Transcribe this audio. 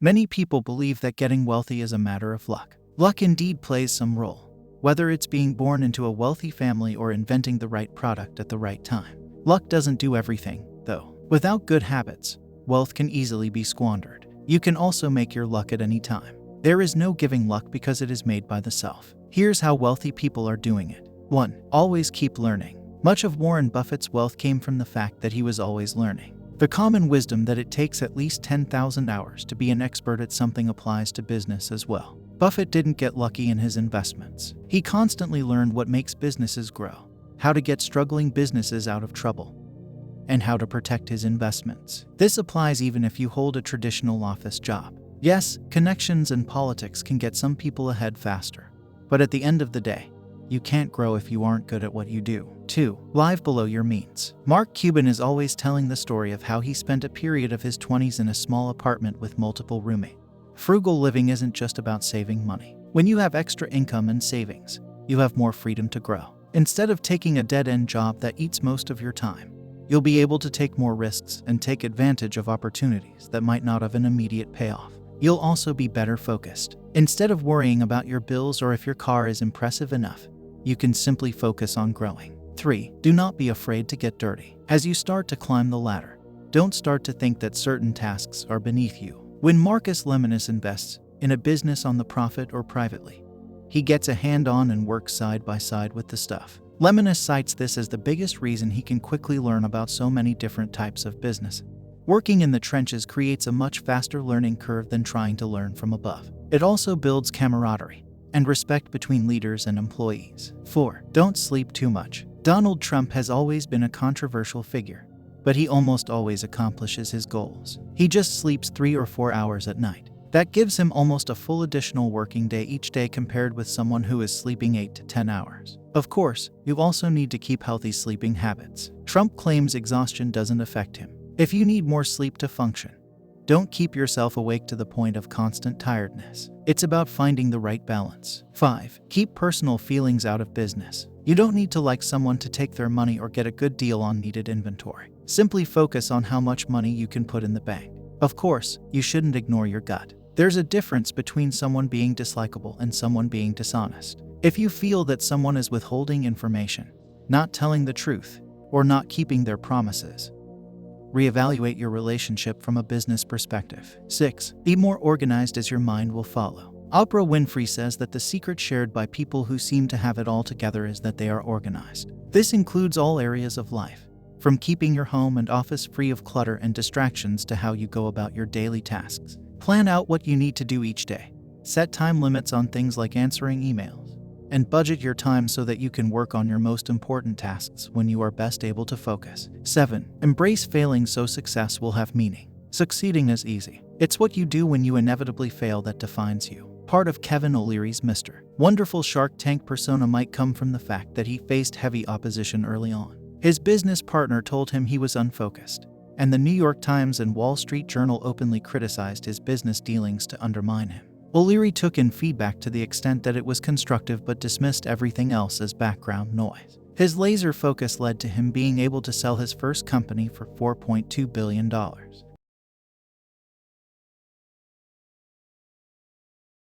Many people believe that getting wealthy is a matter of luck. Luck indeed plays some role, whether it's being born into a wealthy family or inventing the right product at the right time. Luck doesn't do everything, though. Without good habits, wealth can easily be squandered. You can also make your luck at any time. There is no giving luck because it is made by the self. Here's how wealthy people are doing it. 1. Always keep learning. Much of Warren Buffett's wealth came from the fact that he was always learning. The common wisdom that it takes at least 10,000 hours to be an expert at something applies to business as well. Buffett didn't get lucky in his investments. He constantly learned what makes businesses grow, how to get struggling businesses out of trouble, and how to protect his investments. This applies even if you hold a traditional office job. Yes, connections and politics can get some people ahead faster, but at the end of the day, you can't grow if you aren't good at what you do. 2. Live below your means. Mark Cuban is always telling the story of how he spent a period of his 20s in a small apartment with multiple roommates. Frugal living isn't just about saving money. When you have extra income and savings, you have more freedom to grow. Instead of taking a dead-end job that eats most of your time, you'll be able to take more risks and take advantage of opportunities that might not have an immediate payoff. You'll also be better focused. Instead of worrying about your bills or if your car is impressive enough, you can simply focus on growing. 3. Do not be afraid to get dirty. As you start to climb the ladder, don't start to think that certain tasks are beneath you. When Marcus Lemonis invests in a business on the profit or privately, he gets a hand-on and works side by side with the stuff. Lemonis cites this as the biggest reason he can quickly learn about so many different types of business. Working in the trenches creates a much faster learning curve than trying to learn from above. It also builds camaraderie and respect between leaders and employees. 4. Don't sleep too much. Donald Trump has always been a controversial figure, but he almost always accomplishes his goals. He just sleeps 3 or 4 hours at night. That gives him almost a full additional working day each day compared with someone who is sleeping 8 to 10 hours. Of course, you also need to keep healthy sleeping habits. Trump claims exhaustion doesn't affect him. If you need more sleep to function, don't keep yourself awake to the point of constant tiredness. It's about finding the right balance. 5. Keep personal feelings out of business. You don't need to like someone to take their money or get a good deal on needed inventory. Simply focus on how much money you can put in the bank. Of course, you shouldn't ignore your gut. There's a difference between someone being dislikable and someone being dishonest. If you feel that someone is withholding information, not telling the truth, or not keeping their promises, reevaluate your relationship from a business perspective. 6. Be more organized as your mind will follow. Oprah Winfrey says that the secret shared by people who seem to have it all together is that they are organized. This includes all areas of life, from keeping your home and office free of clutter and distractions to how you go about your daily tasks. Plan out what you need to do each day. Set time limits on things like answering emails, and budget your time so that you can work on your most important tasks when you are best able to focus. 7. Embrace failing so success will have meaning. Succeeding is easy. It's what you do when you inevitably fail that defines you. Part of Kevin O'Leary's Mr. Wonderful Shark Tank persona might come from the fact that he faced heavy opposition early on. His business partner told him he was unfocused, and the New York Times and Wall Street Journal openly criticized his business dealings to undermine him. O'Leary took in feedback to the extent that it was constructive but dismissed everything else as background noise. His laser focus led to him being able to sell his first company for $4.2 billion.